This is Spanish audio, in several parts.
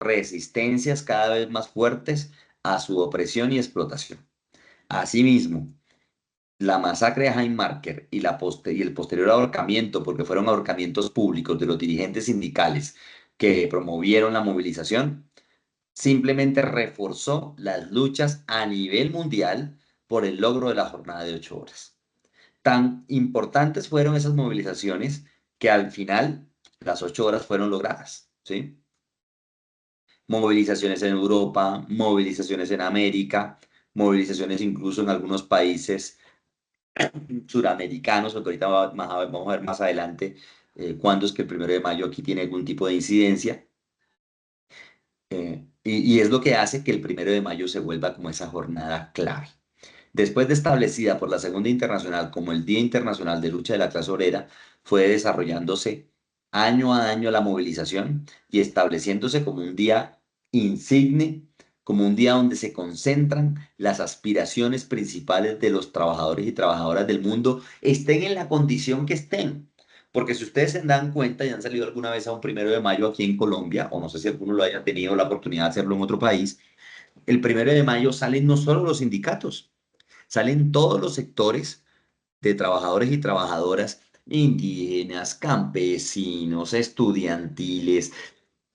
resistencias cada vez más fuertes a su opresión y explotación. Asimismo, la masacre de Jaime Marker y el posterior ahorcamiento, porque fueron ahorcamientos públicos de los dirigentes sindicales que promovieron la movilización, simplemente reforzó las luchas a nivel mundial por el logro de la jornada de 8 horas. Tan importantes fueron esas movilizaciones que al final las 8 horas fueron logradas, ¿sí? Movilizaciones en Europa, movilizaciones en América, movilizaciones incluso en algunos países suramericanos, porque ahorita vamos a ver más adelante cuándo es que el 1 de mayo aquí tiene algún tipo de incidencia. Y es lo que hace que el 1 de mayo se vuelva como esa jornada clave. Después de establecida por la Segunda Internacional como el Día Internacional de Lucha de la Clase Obrera, fue desarrollándose año a año la movilización y estableciéndose como un día insigne, como un día donde se concentran las aspiraciones principales de los trabajadores y trabajadoras del mundo, estén en la condición que estén. Porque si ustedes se dan cuenta y han salido alguna vez a un 1 de mayo aquí en Colombia, o no sé si alguno lo haya tenido la oportunidad de hacerlo en otro país, el 1 de mayo salen no solo los sindicatos, salen todos los sectores de trabajadores y trabajadoras indígenas, campesinos, estudiantiles,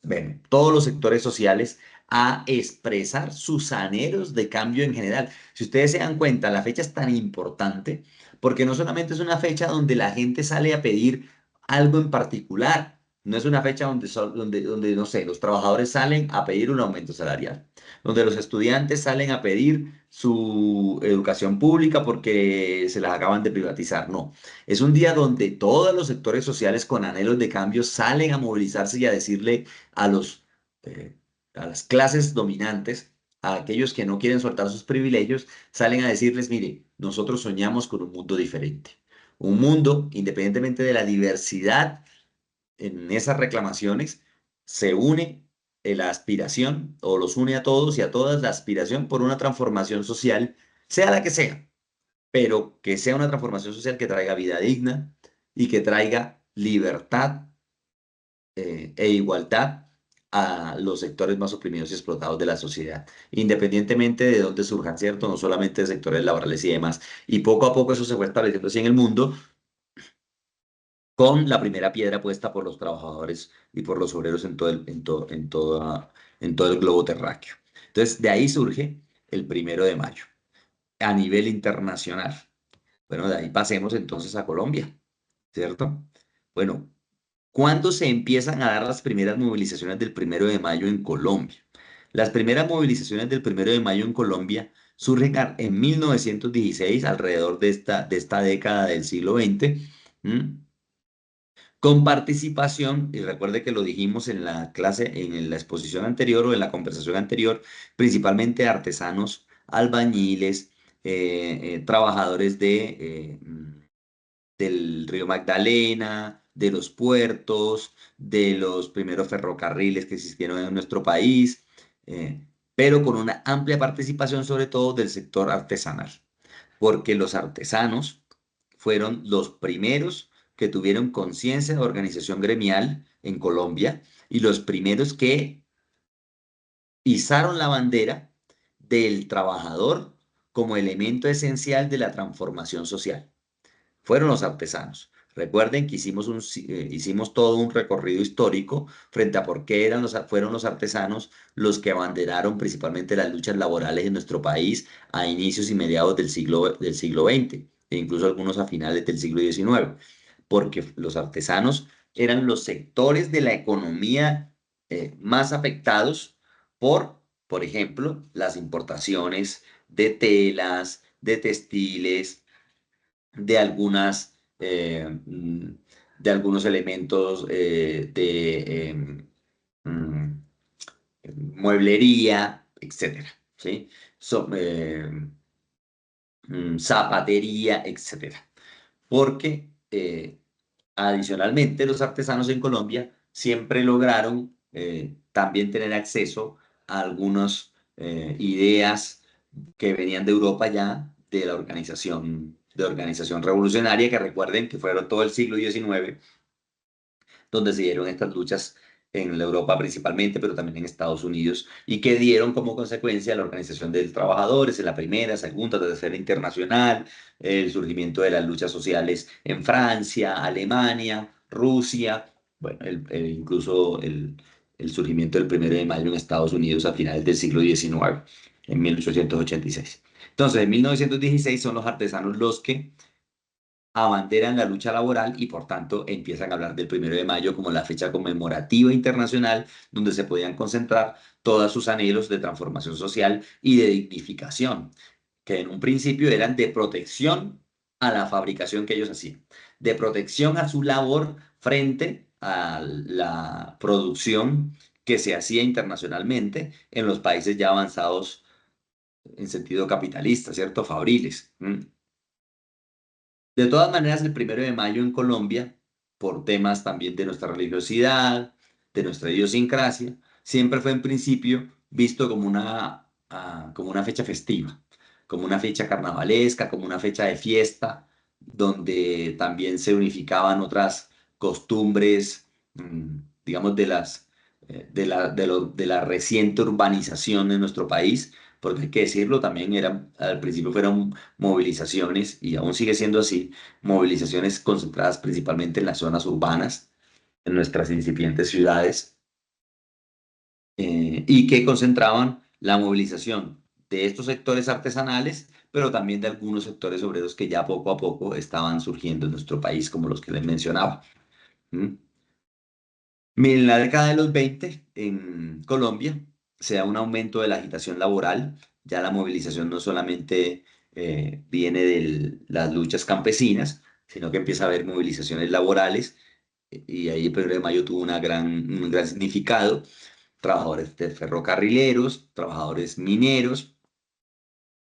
bueno, todos los sectores sociales a expresar sus anhelos de cambio en general. Si ustedes se dan cuenta, la fecha es tan importante porque no solamente es una fecha donde la gente sale a pedir algo en particular, no es una fecha donde, no sé, los trabajadores salen a pedir un aumento salarial, donde los estudiantes salen a pedir su educación pública porque se las acaban de privatizar. No, es un día donde todos los sectores sociales con anhelos de cambio salen a movilizarse y a decirle a los, eh, a las clases dominantes, a aquellos que no quieren soltar sus privilegios, salen a decirles, mire, nosotros soñamos con un mundo diferente. Un mundo, independientemente de la diversidad en esas reclamaciones, se une la aspiración, o los une a todos y a todas, la aspiración por una transformación social, sea la que sea, pero que sea una transformación social que traiga vida digna y que traiga libertad e igualdad a los sectores más oprimidos y explotados de la sociedad, independientemente de dónde surjan, ¿cierto? No solamente de sectores laborales y demás. Y poco a poco eso se fue estableciendo así en el mundo, con la primera piedra puesta por los trabajadores y por los obreros en todo el globo terráqueo. Entonces, de ahí surge el 1 de mayo, a nivel internacional. Bueno, de ahí pasemos entonces a Colombia, ¿cierto? Bueno, ¿cuándo se empiezan a dar las primeras movilizaciones del 1 de mayo en Colombia? Las primeras movilizaciones del 1 de mayo en Colombia surgen en 1916, alrededor de esta década del siglo XX, ¿m? Con participación, y recuerde que lo dijimos en la clase, en la exposición anterior o en la conversación anterior, principalmente artesanos, albañiles, trabajadores del río Magdalena, de los puertos, de los primeros ferrocarriles que existieron en nuestro país, pero con una amplia participación sobre todo del sector artesanal, porque los artesanos fueron los primeros que tuvieron conciencia de organización gremial en Colombia y los primeros que izaron la bandera del trabajador como elemento esencial de la transformación social. Fueron los artesanos. Recuerden que hicimos todo un recorrido histórico frente a por qué fueron los artesanos los que abanderaron principalmente las luchas laborales en nuestro país a inicios y mediados del siglo XX, e incluso algunos a finales del siglo XIX, porque los artesanos eran los sectores de la economía más afectados por ejemplo, las importaciones de telas, de textiles, de de algunos elementos mm, mueblería, etcétera, ¿sí? So- eh, Zapatería, etcétera. Porque adicionalmente los artesanos en Colombia siempre lograron también tener acceso a algunas ideas que venían de Europa ya, de organización revolucionaria, que recuerden que fueron todo el siglo XIX donde se dieron estas luchas en la Europa principalmente, pero también en Estados Unidos, y que dieron como consecuencia la organización de trabajadores en la primera, segunda, tercera internacional, el surgimiento de las luchas sociales en Francia, Alemania, Rusia, bueno, incluso el surgimiento del 1 de mayo en Estados Unidos a finales del siglo XIX, en 1886. Entonces, en 1916 son los artesanos los que abanderan la lucha laboral y por tanto empiezan a hablar del 1 de mayo como la fecha conmemorativa internacional donde se podían concentrar todos sus anhelos de transformación social y de dignificación, que en un principio eran de protección a la fabricación que ellos hacían, de protección a su labor frente a la producción que se hacía internacionalmente en los países ya avanzados en sentido capitalista, ¿cierto? Fabriles. De todas maneras, el 1 de mayo en Colombia, por temas también de nuestra religiosidad, de nuestra idiosincrasia, siempre fue en principio visto como una fecha festiva, como una fecha carnavalesca, como una fecha de fiesta, donde también se unificaban otras costumbres, digamos, de la reciente urbanización en nuestro país, porque hay que decirlo, también al principio fueron movilizaciones, y aún sigue siendo así, movilizaciones concentradas principalmente en las zonas urbanas, en nuestras incipientes ciudades, y que concentraban la movilización de estos sectores artesanales, pero también de algunos sectores obreros que ya poco a poco estaban surgiendo en nuestro país, como los que les mencionaba. ¿Mm? En la década de los 20, en Colombia, se da un aumento de la agitación laboral. Ya la movilización no solamente viene de las luchas campesinas, sino que empieza a haber movilizaciones laborales. Y ahí el 1 de mayo tuvo un gran significado. Trabajadores de ferrocarrileros, trabajadores mineros,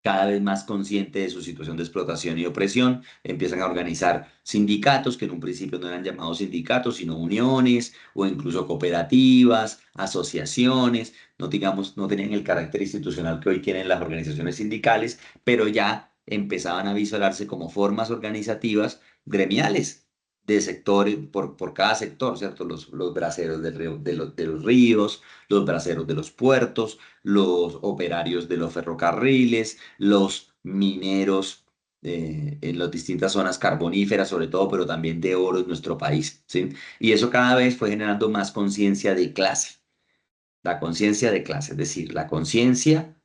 cada vez más conscientes de su situación de explotación y opresión, empiezan a organizar sindicatos que en un principio no eran llamados sindicatos, sino uniones o incluso cooperativas, asociaciones, no digamos, no tenían el carácter institucional que hoy tienen las organizaciones sindicales, pero ya empezaban a visualizarse como formas organizativas gremiales de sectores, por cada sector, ¿cierto? Los braceros de los ríos, los braceros de los puertos, los operarios de los ferrocarriles, los mineros en las distintas zonas carboníferas, sobre todo, pero también de oro en nuestro país, ¿sí? Y eso cada vez fue generando más conciencia de clase, la conciencia de clase, es decir, la conciencia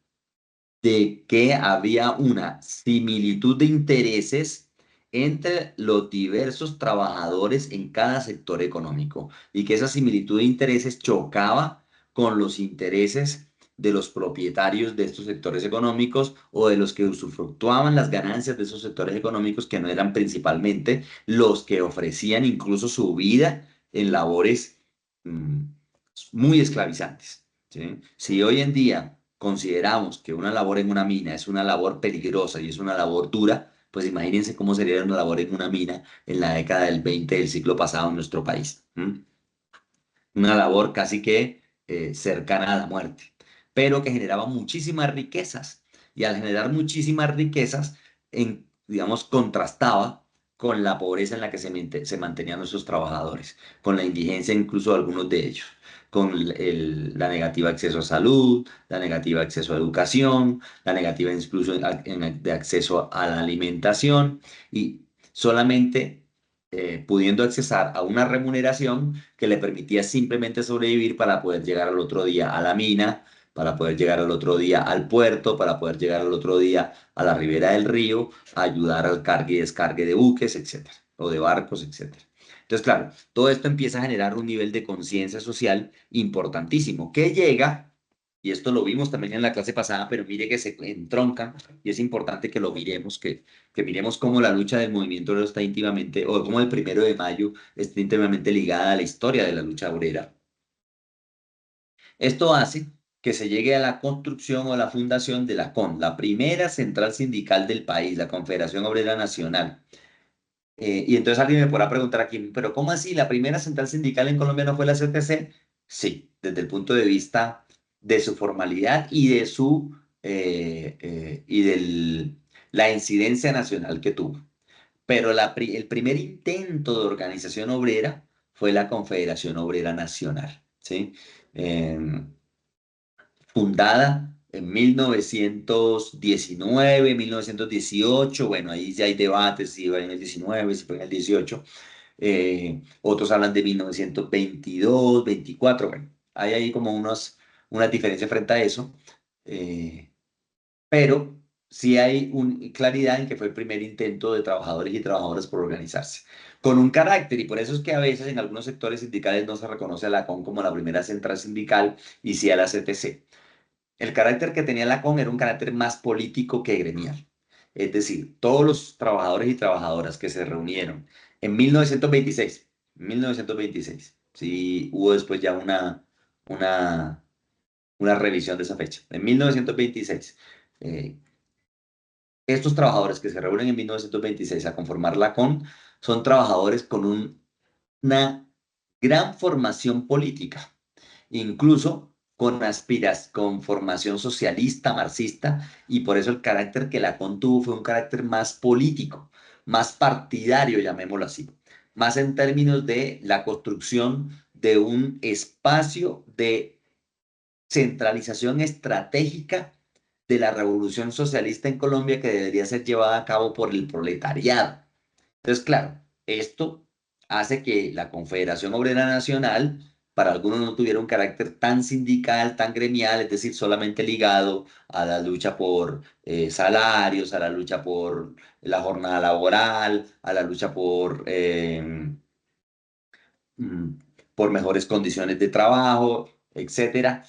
de que había una similitud de intereses entre los diversos trabajadores en cada sector económico y que esa similitud de intereses chocaba con los intereses de los propietarios de estos sectores económicos o de los que usufructuaban las ganancias de esos sectores económicos que no eran principalmente los que ofrecían incluso su vida en labores mm, muy esclavizantes. ¿Sí? Si hoy en día consideramos que una labor en una mina es una labor peligrosa y es una labor dura, pues imagínense cómo sería una labor en una mina en la década del 20 del siglo pasado en nuestro país. Una labor casi que cercana a la muerte, pero que generaba muchísimas riquezas. Y al generar muchísimas riquezas, digamos, contrastaba con la pobreza en la que se mantenían nuestros trabajadores, con la indigencia incluso de algunos de ellos, con la negativa acceso a salud, la negativa acceso a educación, la negativa incluso de acceso a la alimentación y solamente pudiendo accesar a una remuneración que le permitía simplemente sobrevivir para poder llegar al otro día a la mina, para poder llegar al otro día al puerto, para poder llegar al otro día a la ribera del río, a ayudar al cargue y descargue de buques, etcétera, o de barcos, etcétera. Entonces, claro, todo esto empieza a generar un nivel de conciencia social importantísimo que llega, y esto lo vimos también en la clase pasada, pero mire que se entroncan, y es importante que lo miremos, que miremos cómo la lucha del movimiento obrero está íntimamente, o cómo el 1 de mayo está íntimamente ligada a la historia de la lucha obrera. Esto hace que se llegue a la construcción o la fundación de la CON, la primera central sindical del país, la Confederación Obrera Nacional. Y entonces alguien me podrá preguntar aquí, pero ¿cómo así? ¿La primera central sindical en Colombia no fue la CTC? Sí, desde el punto de vista de su formalidad y de la incidencia nacional que tuvo. Pero el primer intento de organización obrera fue la Confederación Obrera Nacional, ¿sí? Em, Fundada en 1919, 1918, bueno, ahí ya hay debates si fue en el 19, si fue en el 18. Otros hablan de 1922, 24, bueno, hay ahí como una diferencia frente a eso. eh, pero sí hay claridad en que fue el primer intento de trabajadores y trabajadoras por organizarse, con un carácter, y por eso es que a veces en algunos sectores sindicales no se reconoce a la CON como la primera central sindical y sí a la CTC. El carácter que tenía la CON era un carácter más político que gremial. Es decir, todos los trabajadores y trabajadoras que se reunieron en 1926, sí hubo después ya una, una revisión de esa fecha. En 1926, eh, estos trabajadores que se reúnen en 1926 a conformar la CON son trabajadores con una gran formación política, incluso con formación socialista, marxista, y por eso el carácter que la CON tuvo fue un carácter más político, más partidario, llamémoslo así, más en términos de la construcción de un espacio de centralización estratégica de la revolución socialista en Colombia que debería ser llevada a cabo por el proletariado. Entonces, claro, esto hace que la Confederación Obrera Nacional, para algunos no tuviera un carácter tan sindical, tan gremial, es decir, solamente ligado a la lucha por salarios, a la lucha por la jornada laboral, a la lucha mm, por mejores condiciones de trabajo, etcétera,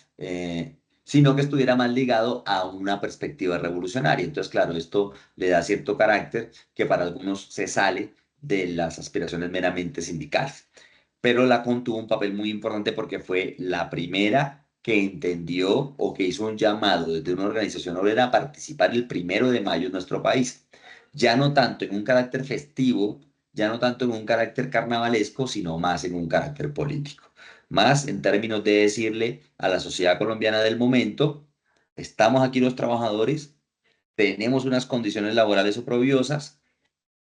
sino que estuviera más ligado a una perspectiva revolucionaria. Entonces, claro, esto le da cierto carácter que para algunos se sale de las aspiraciones meramente sindicales. Pero la CON tuvo un papel muy importante porque fue la primera que entendió o que hizo un llamado desde una organización obrera a participar el 1 de mayo en nuestro país. Ya no tanto en un carácter festivo, ya no tanto en un carácter carnavalesco, sino más en un carácter político. Más en términos de decirle a la sociedad colombiana del momento, estamos aquí los trabajadores, tenemos unas condiciones laborales oprobiosas,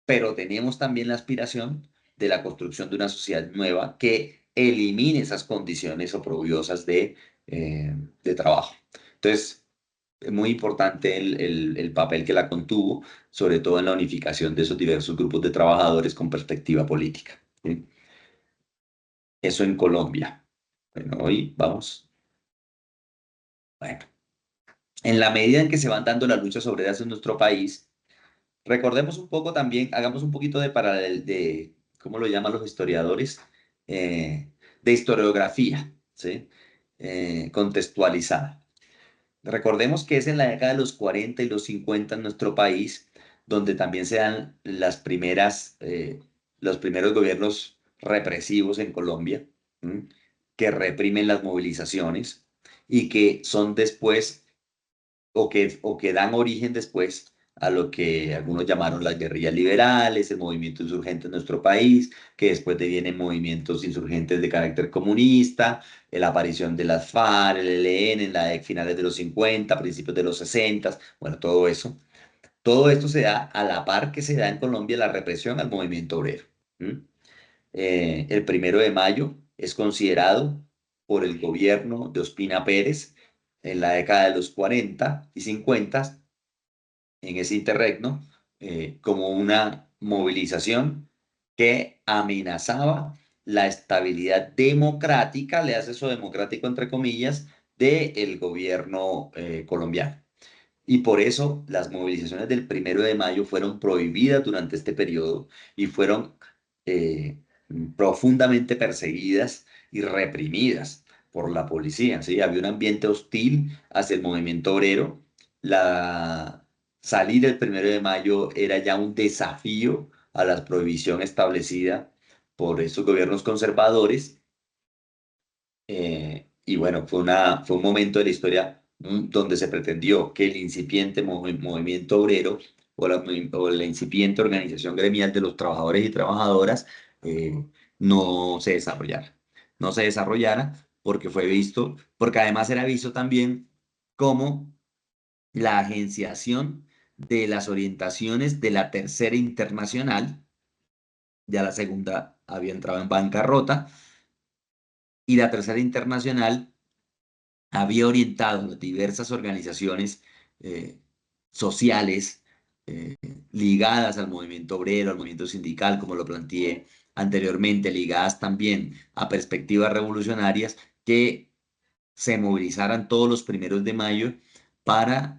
pero tenemos también la aspiración de la construcción de una sociedad nueva que elimine esas condiciones oprobiosas de trabajo. Entonces, es muy importante el papel que la contuvo, sobre todo en la unificación de esos diversos grupos de trabajadores con perspectiva política. ¿Sí? Eso en Colombia. Bueno, hoy vamos. Bueno, en la medida en que se van dando las luchas obreras en nuestro país, recordemos un poco también, hagamos un poquito de paralel de, ¿cómo lo llaman los historiadores? De historiografía, ¿sí? Contextualizada. Recordemos que es en la década de los 40 y los 50 en nuestro país donde también se dan los primeros gobiernos represivos en Colombia, ¿m? Que reprimen las movilizaciones y que son después o que dan origen después a lo que algunos llamaron las guerrillas liberales, el movimiento insurgente en nuestro país, que después devienen movimientos insurgentes de carácter comunista, la aparición de las FARC, el ELN en finales de los 50, principios de los 60, bueno, todo eso. Todo esto se da a la par que se da en Colombia la represión al movimiento obrero. ¿M? El 1 de mayo es considerado por el gobierno de Ospina Pérez en la década de los 40 y 50, en ese interregno, como una movilización que amenazaba la estabilidad democrática, le hace eso democrático entre comillas, del gobierno colombiano. Y por eso las movilizaciones del 1 de mayo fueron prohibidas durante este periodo y fueron eh, profundamente perseguidas y reprimidas por la policía, ¿sí? Había un ambiente hostil hacia el movimiento obrero. Salir el 1 de mayo era ya un desafío a la prohibición establecida por estos gobiernos conservadores, y bueno, fue un momento de la historia donde se pretendió que el incipiente movimiento obrero o la incipiente organización gremial de los trabajadores y trabajadoras eh, no se desarrollara. No se desarrollara porque además era visto también como la agenciación de las orientaciones de la Tercera Internacional. Ya la segunda había entrado en bancarrota Y la Tercera Internacional había orientado a diversas organizaciones eh, sociales eh, ligadas al movimiento obrero, al movimiento sindical, como lo planteé anteriormente, ligadas también a perspectivas revolucionarias, que se movilizaran todos los primeros de mayo para,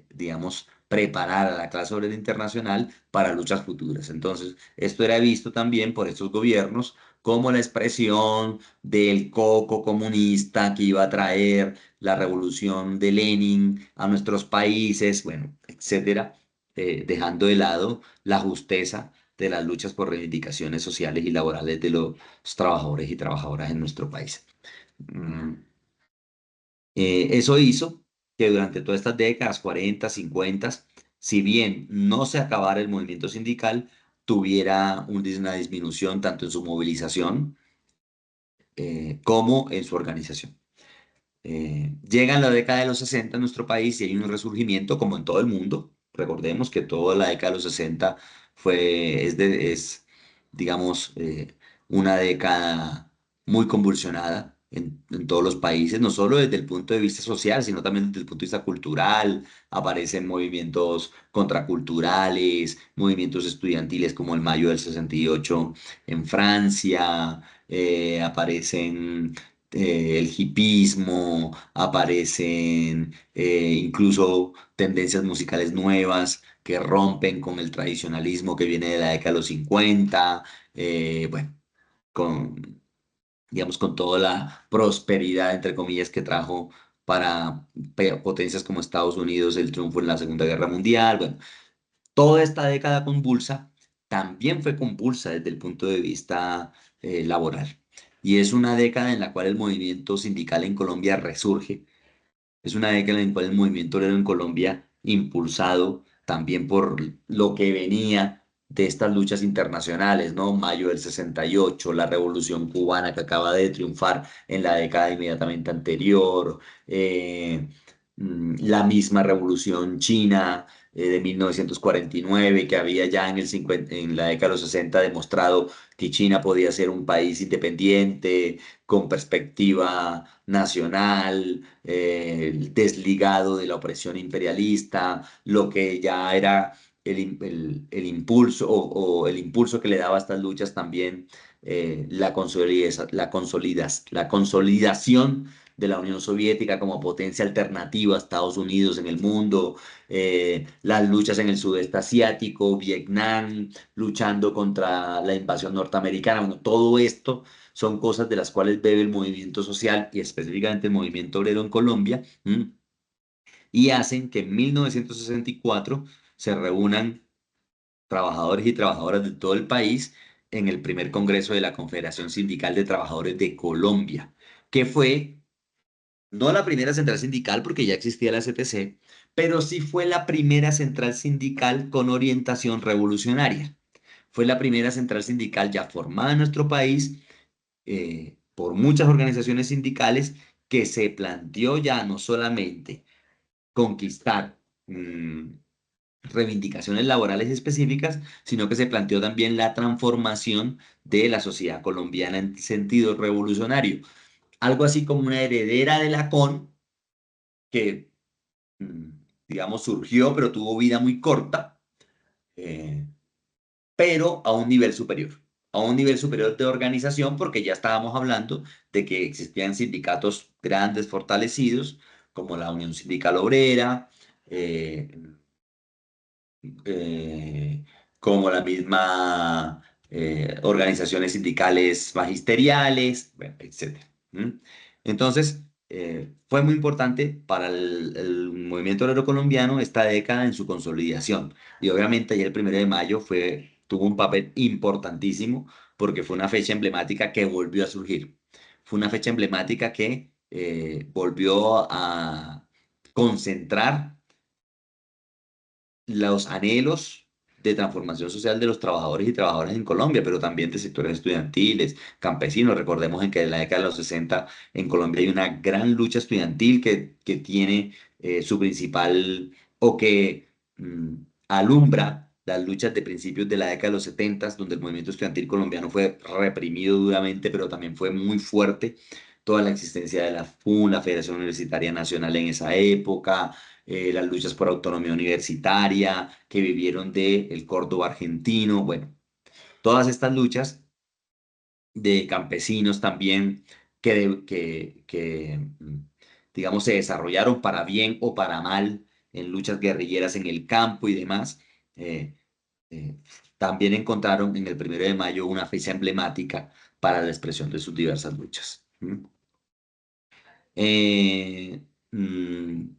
digamos, preparar a la clase obrera internacional para luchas futuras. Entonces, esto era visto también por estos gobiernos como la expresión del coco comunista que iba a traer la revolución de Lenin a nuestros países, bueno, etcétera, dejando de lado la justeza de las luchas por reivindicaciones sociales y laborales de los trabajadores y trabajadoras en nuestro país. Mm, Eso hizo que durante todas estas décadas, 40, 50, si bien no se acabara el movimiento sindical, tuviera una disminución tanto en su movilización como en su organización. Llega en la década de los 60 en nuestro país y hay un resurgimiento como en todo el mundo. Recordemos que toda la década de los 60 es digamos, una década muy convulsionada en todos los países, no solo desde el punto de vista social, sino también desde el punto de vista cultural. Aparecen movimientos contraculturales, movimientos estudiantiles como el Mayo del 68 en Francia, aparecen el hipismo, aparecen incluso tendencias musicales nuevas que rompen con el tradicionalismo que viene de la década de los 50, bueno, con, digamos, con toda la prosperidad, entre comillas, que trajo para potencias como Estados Unidos el triunfo en la Segunda Guerra Mundial. Bueno, toda esta década convulsa también fue convulsa desde el punto de vista laboral. Y es una década en la cual el movimiento sindical en Colombia resurge. Es una década en la cual el movimiento obrero en Colombia, impulsado también por lo que venía de estas luchas internacionales, ¿no? Mayo del 68, la Revolución Cubana que acaba de triunfar en la década inmediatamente anterior, la misma Revolución China de 1949, que había ya en en la década de los 60 demostrado que China podía ser un país independiente, con perspectiva nacional, desligado de la opresión imperialista, lo que ya era el impulso o el impulso que le daba a estas luchas también la consolidación de la Unión Soviética como potencia alternativa a Estados Unidos en el mundo, las luchas en el sudeste asiático, Vietnam, luchando contra la invasión norteamericana, bueno, todo esto son cosas de las cuales bebe el movimiento social y específicamente el movimiento obrero en Colombia, y hacen que en 1964 se reúnan trabajadores y trabajadoras de todo el país en el primer congreso de la Confederación Sindical de Trabajadores de Colombia, que fue no la primera central sindical porque ya existía la CTC, pero sí fue la primera central sindical con orientación revolucionaria. Fue la primera central sindical ya formada en nuestro país por muchas organizaciones sindicales que se planteó ya no solamente conquistar reivindicaciones laborales específicas, sino que se planteó también la transformación de la sociedad colombiana en sentido revolucionario. Algo así como una heredera de la CON que, mm, digamos, surgió, pero tuvo vida muy corta, eh, pero a un nivel superior, a un nivel superior de organización, porque ya estábamos hablando de que existían sindicatos grandes, fortalecidos, como la Unión Sindical Obrera, eh, eh, como la misma organizaciones sindicales magisteriales, bueno, etcétera. ¿Mm? Entonces, fue muy importante para el movimiento obrero colombiano esta década en su consolidación. Y obviamente ayer el 1 de mayo tuvo un papel importantísimo porque fue una fecha emblemática que volvió a surgir. Fue una fecha emblemática que volvió a concentrar los anhelos de transformación social de los trabajadores y trabajadoras en Colombia, pero también de sectores estudiantiles, campesinos. Recordemos en que en la década de los 60 en Colombia hay una gran lucha estudiantil que tiene su principal o que alumbra las luchas de principios de la década de los 70, donde el movimiento estudiantil colombiano fue reprimido duramente, pero también fue muy fuerte toda la existencia de la FUN, la Federación Universitaria Nacional en esa época, las luchas por autonomía universitaria que vivieron del Córdoba argentino, bueno, todas estas luchas de campesinos también digamos, se desarrollaron para bien o para mal en luchas guerrilleras en el campo y demás. eh, eh, También encontraron en el 1 de mayo una fecha emblemática para la expresión de sus diversas luchas. ¿Mm? Eh, mm,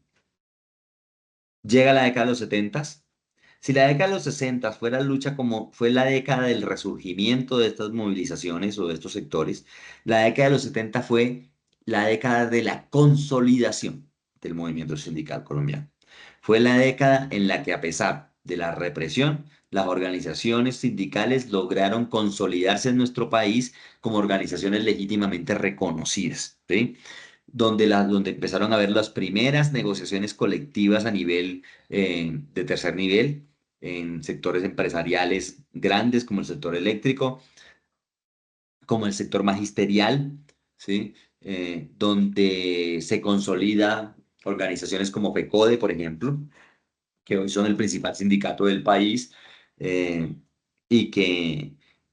Llega la década de los 70. Si la década de los 60 fue la lucha como fue la década del resurgimiento de estas movilizaciones o de estos sectores, la década de los 70 fue la década de la consolidación del movimiento sindical colombiano. Fue la década en la que, a pesar de la represión, las organizaciones sindicales lograron consolidarse en nuestro país como organizaciones legítimamente reconocidas, ¿sí? Donde empezaron a ver las primeras negociaciones colectivas a nivel de tercer nivel, en sectores empresariales grandes como el sector eléctrico, como el sector magisterial, ¿sí? Donde se consolida organizaciones como FECODE, por ejemplo, que hoy son el principal sindicato del país, eh, y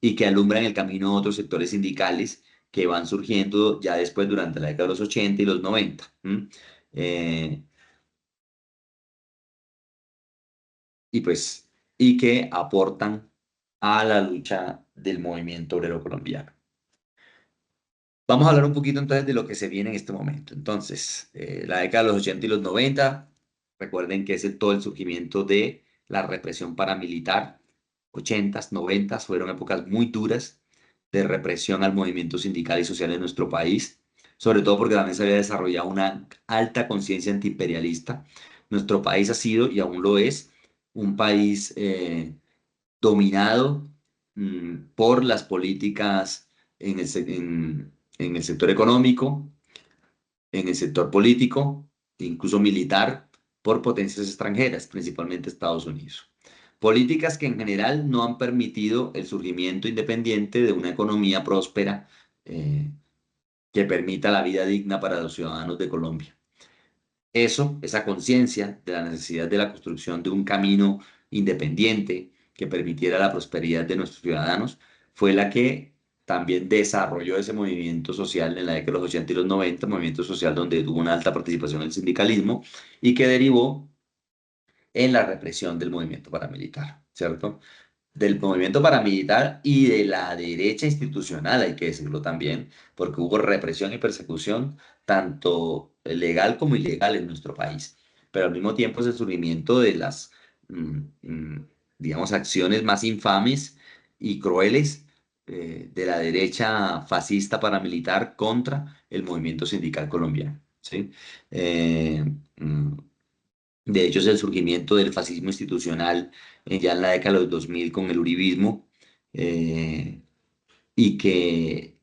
y que alumbran el camino a otros sectores sindicales que van surgiendo ya después durante la década de los 80 y los 90. ¿M? Eh, y pues, y que aportan a la lucha del movimiento obrero colombiano. Vamos a hablar un poquito entonces de lo que se viene en este momento. Entonces, la década de los 80 y los 90, recuerden que es todo el surgimiento de la represión paramilitar. 80s, 90s fueron épocas muy duras de represión al movimiento sindical y social en nuestro país, sobre todo porque también se había desarrollado una alta conciencia antiimperialista. Nuestro país ha sido y aún lo es un país dominado por las políticas en el sector económico, en el sector político, e incluso militar, por potencias extranjeras, principalmente Estados Unidos. Políticas que en general no han permitido el surgimiento independiente de una economía próspera que permita la vida digna para los ciudadanos de Colombia. Esa conciencia de la necesidad de la construcción de un camino independiente que permitiera la prosperidad de nuestros ciudadanos, fue la que también desarrolló ese movimiento social en la década de los 80 y los 90, movimiento social donde tuvo una alta participación el sindicalismo y que derivó en la represión del movimiento paramilitar, ¿cierto? Del movimiento paramilitar y de la derecha institucional, hay que decirlo también, porque hubo represión y persecución tanto legal como ilegal en nuestro país. Pero al mismo tiempo es el surgimiento de las, mm, mm, digamos, acciones más infames y crueles de la derecha fascista paramilitar contra el movimiento sindical colombiano, ¿sí? Eh, mm, de hecho, es el surgimiento del fascismo institucional ya en la década de los 2000 con el uribismo, eh, y que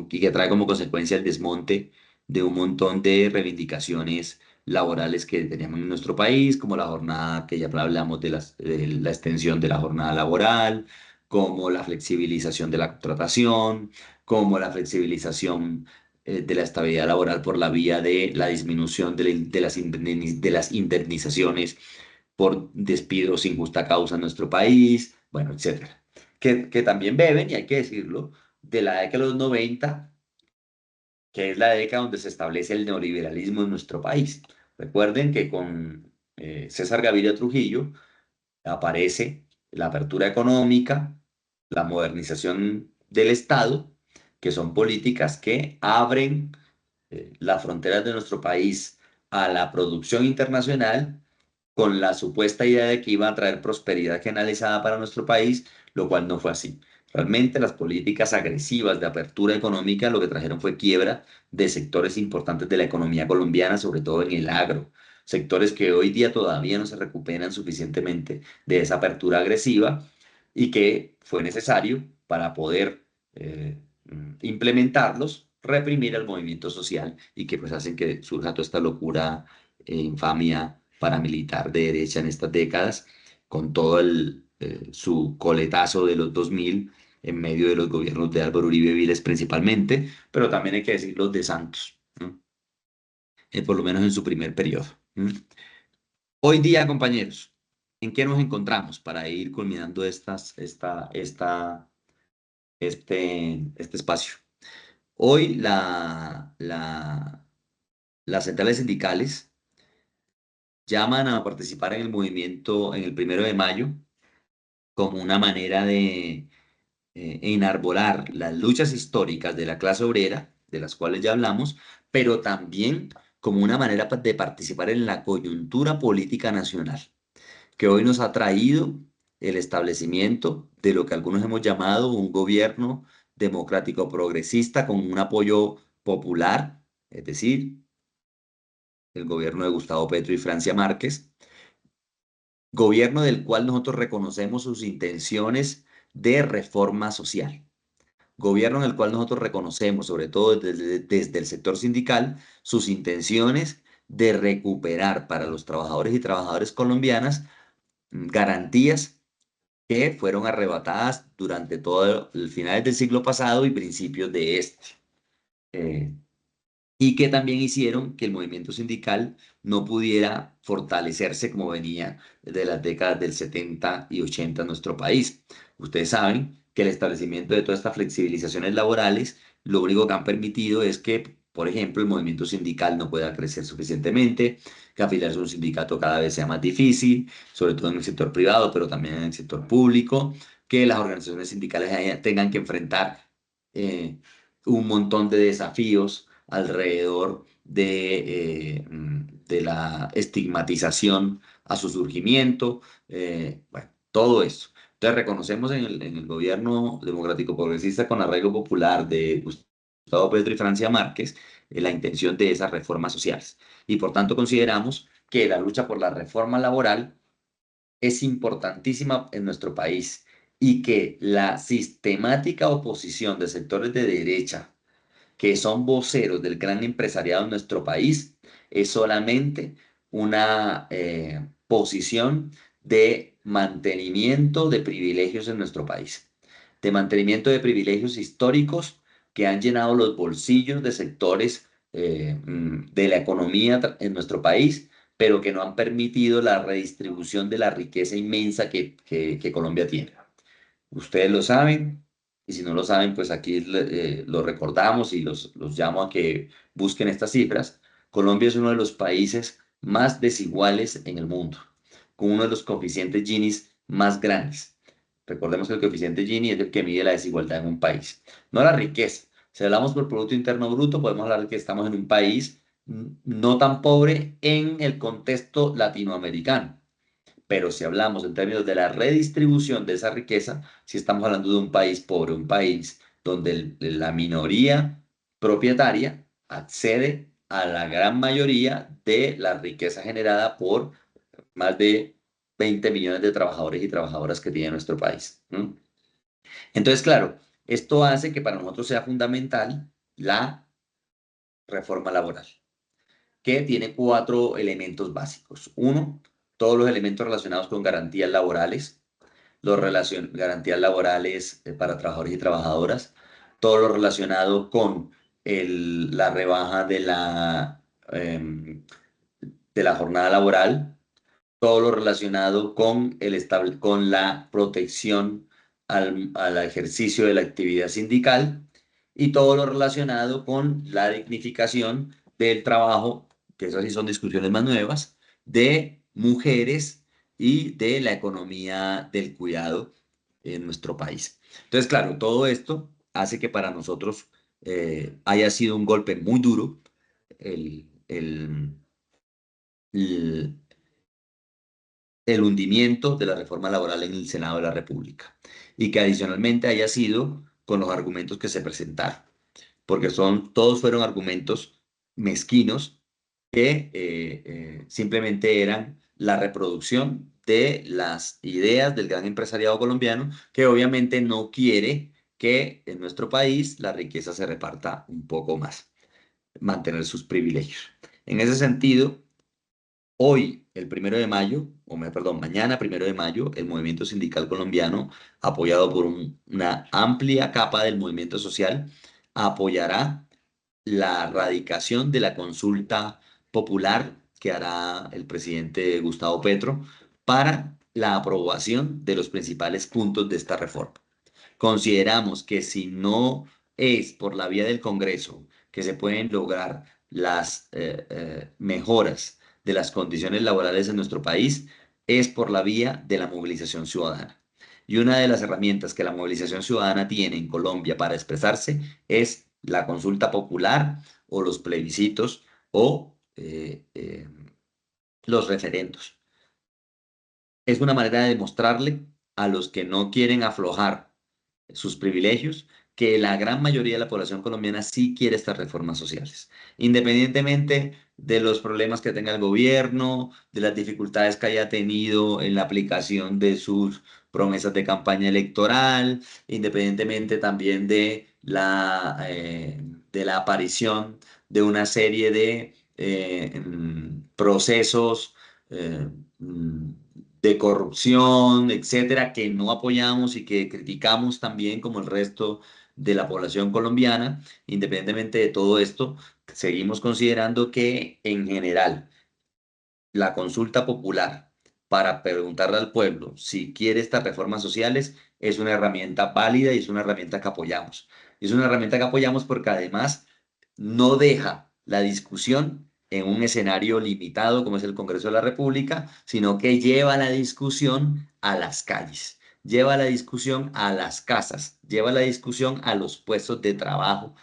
y que trae como consecuencia el desmonte de un montón de reivindicaciones laborales que teníamos en nuestro país, como la jornada, que ya hablamos de la extensión de la jornada laboral, como la flexibilización de la contratación, como la flexibilización de la estabilidad laboral por la vía de la disminución de las indemnizaciones por despidos sin justa causa en nuestro país, bueno, etcétera. Que también beben, y hay que decirlo, de la década de los 90, que es la década donde se establece el neoliberalismo en nuestro país. Recuerden que con César Gaviria Trujillo aparece la apertura económica, la modernización del Estado, que son políticas que abren las fronteras de nuestro país a la producción internacional con la supuesta idea de que iba a traer prosperidad generalizada para nuestro país, lo cual no fue así. Realmente las políticas agresivas de apertura económica lo que trajeron fue quiebra de sectores importantes de la economía colombiana, sobre todo en el agro, sectores que hoy día todavía no se recuperan suficientemente de esa apertura agresiva y que fue necesario para poder implementarlos, reprimir el movimiento social y que pues hacen que surja toda esta locura infamia paramilitar de derecha en estas décadas, con todo su coletazo de los 2000 en medio de los gobiernos de Álvaro Uribe Vélez principalmente, pero también hay que decir los de Santos, ¿no? Por lo menos en su primer periodo. Hoy día, compañeros, ¿en qué nos encontramos para ir culminando este espacio? Hoy las centrales sindicales llaman a participar en el movimiento en el 1 de mayo como una manera de enarbolar las luchas históricas de la clase obrera, de las cuales ya hablamos, pero también como una manera de participar en la coyuntura política nacional, que hoy nos ha traído el establecimiento de lo que algunos hemos llamado un gobierno democrático progresista con un apoyo popular, es decir, el gobierno de Gustavo Petro y Francia Márquez, gobierno del cual nosotros reconocemos sus intenciones de reforma social. Gobierno en el cual nosotros reconocemos, sobre todo desde el sector sindical, sus intenciones de recuperar para los trabajadores y trabajadoras colombianas garantías que fueron arrebatadas durante todo el finales del siglo pasado y principios de este. Eh, y que también hicieron que el movimiento sindical no pudiera fortalecerse como venía desde las décadas del 70 y 80 en nuestro país. Ustedes saben que el establecimiento de todas estas flexibilizaciones laborales, lo único que han permitido es que, por ejemplo, el movimiento sindical no pueda crecer suficientemente, que afiliarse a un sindicato cada vez sea más difícil, sobre todo en el sector privado, pero también en el sector público, que las organizaciones sindicales tengan que enfrentar un montón de desafíos alrededor de la estigmatización a su surgimiento, bueno, todo eso. Entonces reconocemos en el gobierno democrático progresista con arraigo popular de Gustavo Petro y Francia Márquez la intención de esas reformas sociales. Y por tanto consideramos que la lucha por la reforma laboral es importantísima en nuestro país y que la sistemática oposición de sectores de derecha que son voceros del gran empresariado en nuestro país, es solamente una posición de mantenimiento de privilegios en nuestro país, de mantenimiento de privilegios históricos que han llenado los bolsillos de sectores de la economía en nuestro país, pero que no han permitido la redistribución de la riqueza inmensa que Colombia tiene. Ustedes lo saben, y si no lo saben, pues aquí lo recordamos y los llamo a que busquen estas cifras. Colombia es uno de los países más desiguales en el mundo, con uno de los coeficientes Gini más grandes. Recordemos que el coeficiente Gini es el que mide la desigualdad en un país, no la riqueza. Si hablamos por Producto Interno Bruto, podemos hablar de que estamos en un país no tan pobre en el contexto latinoamericano. Pero si hablamos en términos de la redistribución de esa riqueza, si estamos hablando de un país pobre, un país donde la minoría propietaria accede a la gran mayoría de la riqueza generada por más de 20 millones de trabajadores y trabajadoras que tiene nuestro país. Entonces, claro, esto hace que para nosotros sea fundamental la reforma laboral, que tiene 4 elementos básicos. Uno, todos los elementos relacionados con garantías laborales, garantías laborales para trabajadores y trabajadoras, todo lo relacionado con la rebaja de la jornada laboral, todo lo relacionado con la protección al ejercicio de la actividad sindical y todo lo relacionado con la dignificación del trabajo, que esas sí son discusiones más nuevas, de mujeres y de la economía del cuidado en nuestro país. Entonces, claro, todo esto hace que para nosotros haya sido un golpe muy duro el, el hundimiento de la reforma laboral en el Senado de la República y que adicionalmente haya sido con los argumentos que se presentaron, porque todos fueron argumentos mezquinos que simplemente eran la reproducción de las ideas del gran empresariado colombiano que obviamente no quiere que en nuestro país la riqueza se reparta un poco más, mantener sus privilegios. En ese sentido, Hoy, el 1 de mayo, perdón, mañana 1 de mayo, el movimiento sindical colombiano, apoyado por una amplia capa del movimiento social, apoyará la radicación de la consulta popular que hará el presidente Gustavo Petro para la aprobación de los principales puntos de esta reforma. Consideramos que si no es por la vía del Congreso que se pueden lograr las mejoras de las condiciones laborales en nuestro país, es por la vía de la movilización ciudadana. Y una de las herramientas que la movilización ciudadana tiene en Colombia para expresarse es la consulta popular o los plebiscitos o los referendos. Es una manera de demostrarle a los que no quieren aflojar sus privilegios, que la gran mayoría de la población colombiana sí quiere estas reformas sociales, independientemente de los problemas que tenga el gobierno, de las dificultades que haya tenido en la aplicación de sus promesas de campaña electoral, independientemente también de la aparición de una serie de procesos eh, mm, de corrupción, etcétera, que no apoyamos y que criticamos también como el resto de la población colombiana. Independientemente de todo esto, seguimos considerando que en general la consulta popular para preguntarle al pueblo si quiere estas reformas sociales es una herramienta válida y es una herramienta que apoyamos. Es una herramienta que apoyamos porque además no deja la discusión en un escenario limitado como es el Congreso de la República, sino que lleva la discusión a las calles, lleva la discusión a las casas, lleva la discusión a los puestos de trabajo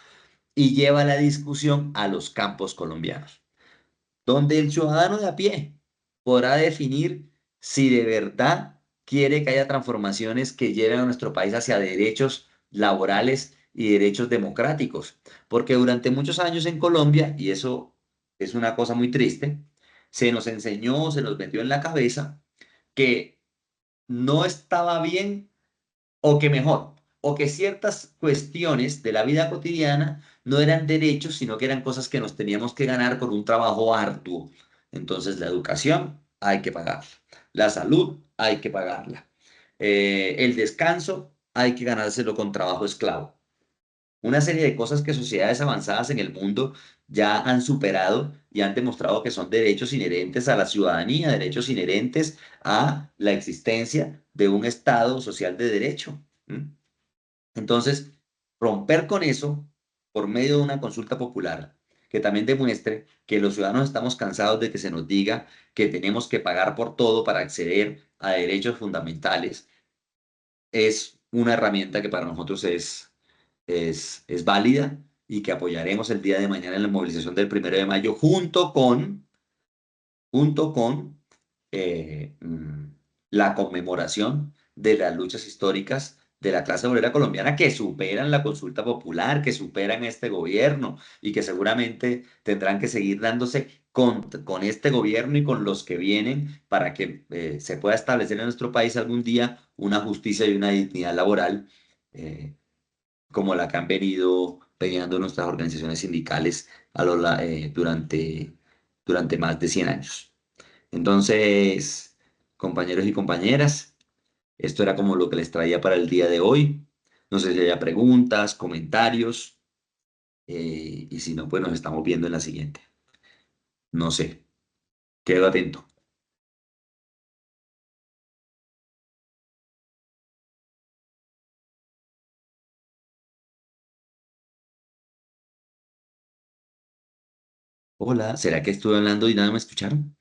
y lleva la discusión a los campos colombianos, donde el ciudadano de a pie podrá definir si de verdad quiere que haya transformaciones que lleven a nuestro país hacia derechos laborales y derechos democráticos. Porque durante muchos años en Colombia, y eso es una cosa muy triste, se nos enseñó, se nos metió en la cabeza que no estaba bien o que mejor, o que ciertas cuestiones de la vida cotidiana no eran derechos, sino que eran cosas que nos teníamos que ganar con un trabajo arduo. Entonces, la educación hay que pagarla, la salud hay que pagarla, el descanso hay que ganárselo con trabajo esclavo. Una serie de cosas que sociedades avanzadas en el mundo ya han superado y han demostrado que son derechos inherentes a la ciudadanía, derechos inherentes a la existencia de un Estado social de derecho. ¿M? Entonces, romper con eso por medio de una consulta popular que también demuestre que los ciudadanos estamos cansados de que se nos diga que tenemos que pagar por todo para acceder a derechos fundamentales, es una herramienta que para nosotros es válida y que apoyaremos el día de mañana en la movilización del 1 de mayo junto con eh, mm, la conmemoración de las luchas históricas de la clase obrera colombiana que superan la consulta popular, que superan este gobierno y que seguramente tendrán que seguir dándose con este gobierno y con los que vienen para que se pueda establecer en nuestro país algún día una justicia y una dignidad laboral eh, como la que han venido peleando nuestras organizaciones sindicales durante más de 100 años. Entonces, compañeros y compañeras, esto era como lo que les traía para el día de hoy. No sé si haya preguntas, comentarios, y si no, pues nos estamos viendo en la siguiente. No sé, quedo atento. Hola, ¿será que estuve hablando y nada me escucharon?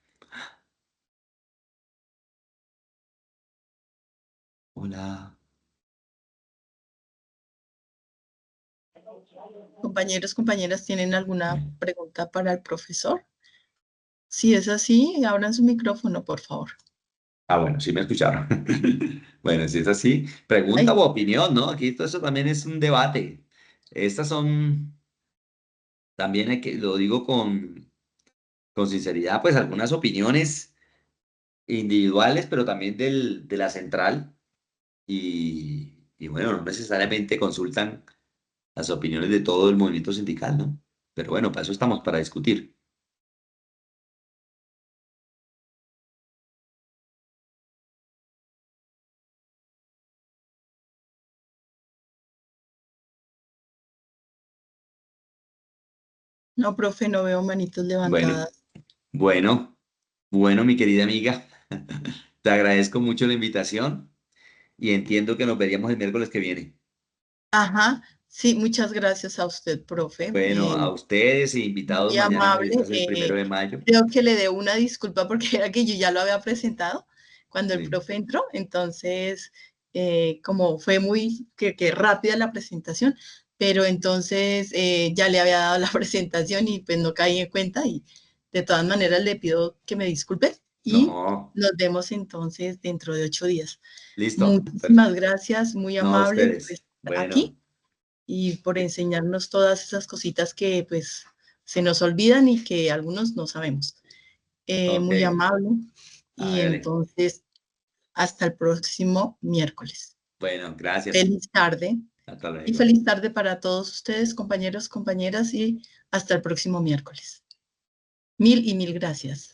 Hola. Compañeros, compañeras, ¿tienen alguna pregunta para el profesor? Si es así, abran su micrófono, por favor. Ah, bueno, sí me escucharon. Bueno, si es así, pregunta Ay, o opinión, ¿no? Aquí todo eso también es un debate. Estas son, también hay que, lo digo con sinceridad, pues algunas opiniones individuales, pero también de la central. Y bueno, no necesariamente consultan las opiniones de todo el movimiento sindical, ¿no? Pero bueno, para eso estamos, para discutir. No, profe, no veo manitos Bueno, levantadas. bueno, bueno, mi querida amiga, te agradezco mucho la invitación y entiendo que nos veríamos el miércoles que viene. Ajá, sí, muchas gracias a usted, profe. Bueno, a ustedes y invitados Muy mañana que amable. es el 1 de mayo. Creo que le debo una disculpa porque era que yo ya lo había presentado cuando el Sí. profe entró, entonces, como fue muy que rápida la presentación, pero entonces ya le había dado la presentación y pues no caí en cuenta y de todas maneras le pido que me disculpe y No, nos vemos entonces dentro de 8 días. listo. Muchísimas gracias, muy No, a amable por ustedes. estar Bueno, aquí y por enseñarnos todas esas cositas que pues se nos olvidan y que algunos no sabemos. ok. Muy amable y Hágale. entonces hasta el próximo miércoles. Bueno, gracias. Feliz tarde Hasta y luego. feliz tarde para todos ustedes, compañeros, compañeras, y hasta el próximo miércoles. Mil y mil gracias.